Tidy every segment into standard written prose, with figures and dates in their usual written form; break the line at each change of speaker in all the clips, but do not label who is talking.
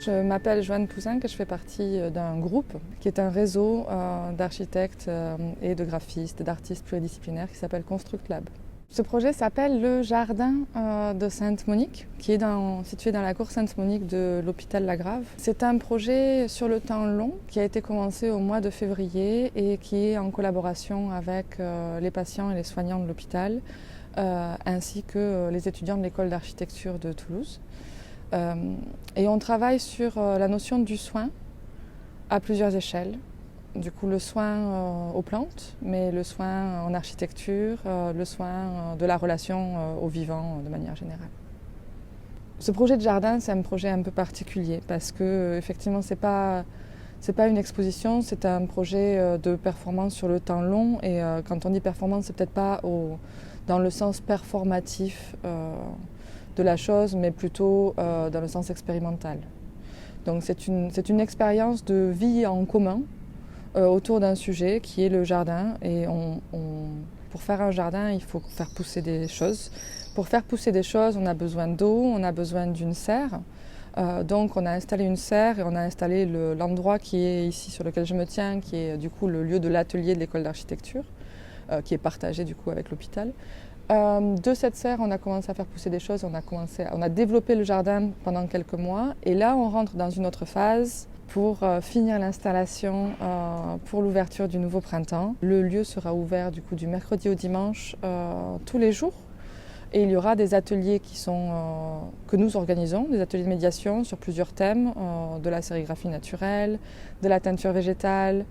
Je m'appelle Joanne Pouzin et je fais partie d'un groupe qui est un réseau d'architectes et de graphistes, d'artistes pluridisciplinaires qui s'appelle Construct Lab. Ce projet s'appelle le Jardin de Sainte-Monique, qui est situé dans la cour Sainte-Monique de l'hôpital Lagrave. C'est un projet sur le temps long qui a été commencé au mois de février et qui est en collaboration avec les patients et les soignants de l'hôpital, ainsi que les étudiants de l'école d'architecture de Toulouse. Et on travaille sur la notion du soin à plusieurs échelles. Du coup, le soin aux plantes, mais le soin en architecture, le soin de la relation au vivant de manière générale. Ce projet de jardin, c'est un projet un peu particulier parce que effectivement, c'est pas une exposition, c'est un projet de performance sur le temps long. Et quand on dit performance, c'est peut-être pas dans le sens performatif de la chose, mais plutôt dans le sens expérimental. Donc c'est une expérience de vie en commun autour d'un sujet qui est le jardin. Et pour faire un jardin, il faut faire pousser des choses. Pour faire pousser des choses, on a besoin d'eau, on a besoin d'une serre. Donc on a installé une serre et on a installé l'endroit qui est ici sur lequel je me tiens, qui est du coup le lieu de l'atelier de l'école d'architecture, qui est partagé du coup avec l'hôpital. De cette serre, on a commencé à faire pousser des choses, on a développé le jardin pendant quelques mois et là on rentre dans une autre phase pour finir l'installation pour l'ouverture du nouveau printemps. Le lieu sera ouvert du coup du mercredi au dimanche tous les jours et il y aura des ateliers que nous organisons, des ateliers de médiation sur plusieurs thèmes, de la sérigraphie naturelle, de la teinture végétale,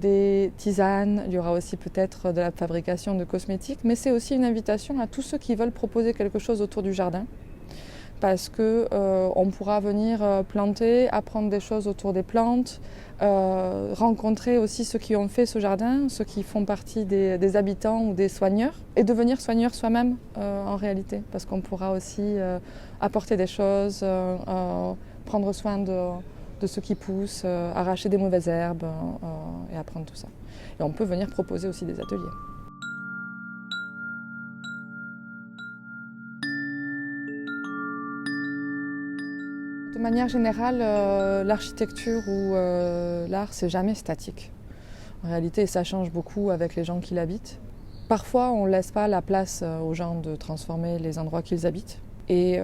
des tisanes, il y aura aussi peut-être de la fabrication de cosmétiques, mais c'est aussi une invitation à tous ceux qui veulent proposer quelque chose autour du jardin, parce qu'on pourra venir planter, apprendre des choses autour des plantes, rencontrer aussi ceux qui ont fait ce jardin, ceux qui font partie des habitants ou des soigneurs, et devenir soigneur soi-même en réalité, parce qu'on pourra aussi apporter des choses, prendre soin de ceux qui poussent, arracher des mauvaises herbes et apprendre tout ça. Et on peut venir proposer aussi des ateliers. De manière générale, l'architecture ou l'art, c'est jamais statique. En réalité, ça change beaucoup avec les gens qui l'habitent. Parfois, on ne laisse pas la place aux gens de transformer les endroits qu'ils habitent. Et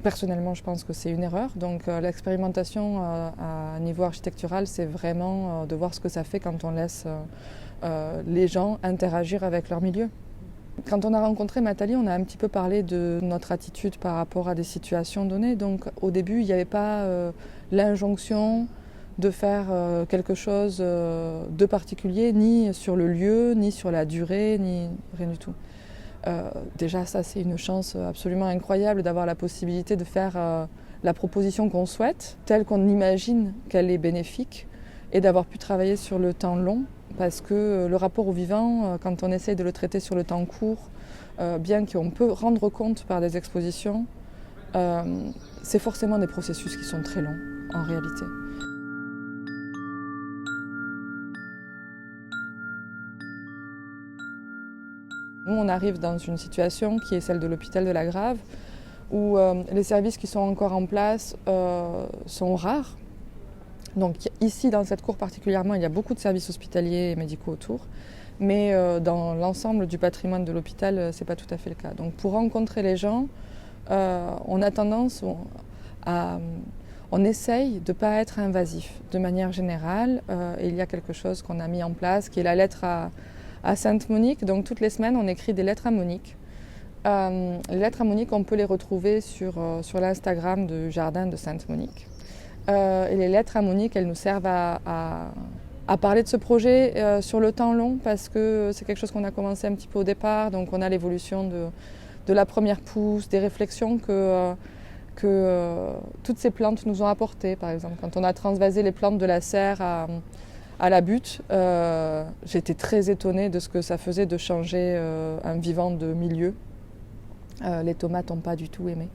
personnellement, je pense que c'est une erreur. Donc l'expérimentation à niveau architectural, c'est vraiment de voir ce que ça fait quand on laisse les gens interagir avec leur milieu. Quand on a rencontré Nathalie, on a un petit peu parlé de notre attitude par rapport à des situations données. Donc au début, il n'y avait pas l'injonction de faire quelque chose de particulier, ni sur le lieu, ni sur la durée, ni rien du tout. Déjà, ça, c'est une chance absolument incroyable d'avoir la possibilité de faire la proposition qu'on souhaite, telle qu'on imagine qu'elle est bénéfique, et d'avoir pu travailler sur le temps long, parce que le rapport au vivant, quand on essaye de le traiter sur le temps court, bien qu'on peut rendre compte par des expositions, c'est forcément des processus qui sont très longs, en réalité. Nous, on arrive dans une situation qui est celle de l'hôpital de Lagrave, où les services qui sont encore en place sont rares. Donc ici, dans cette cour particulièrement, il y a beaucoup de services hospitaliers et médicaux autour, mais dans l'ensemble du patrimoine de l'hôpital, ce n'est pas tout à fait le cas. Donc pour rencontrer les gens, on a tendance on essaye de ne pas être invasif. De manière générale, il y a quelque chose qu'on a mis en place, qui est la lettre à Sainte-Monique. Donc toutes les semaines, on écrit des lettres à Monique. Les lettres à Monique, on peut les retrouver sur l'Instagram du Jardin de Sainte-Monique. Et les lettres à Monique, elles nous servent à parler de ce projet sur le temps long, parce que c'est quelque chose qu'on a commencé un petit peu au départ. Donc on a l'évolution de la première pousse, des réflexions que toutes ces plantes nous ont apportées. Par exemple, quand on a transvasé les plantes de la serre à la butte, j'étais très étonnée de ce que ça faisait de changer un vivant de milieu. Les tomates n'ont pas du tout aimé.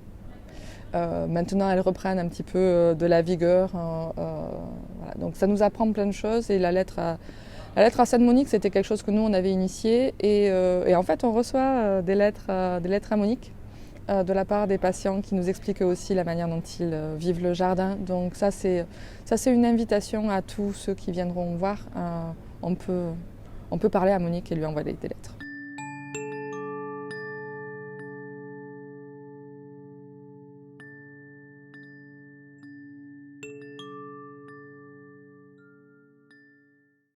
Maintenant, elles reprennent un petit peu de la vigueur. Voilà. Donc ça nous apprend plein de choses. Et la lettre à Sainte-Monique, c'était quelque chose que nous, on avait initié. Et en fait, on reçoit des lettres à Monique. de la part des patients qui nous expliquent aussi la manière dont ils vivent le jardin. Donc ça c'est une invitation à tous ceux qui viendront voir. On peut parler à Monique et lui envoyer des lettres.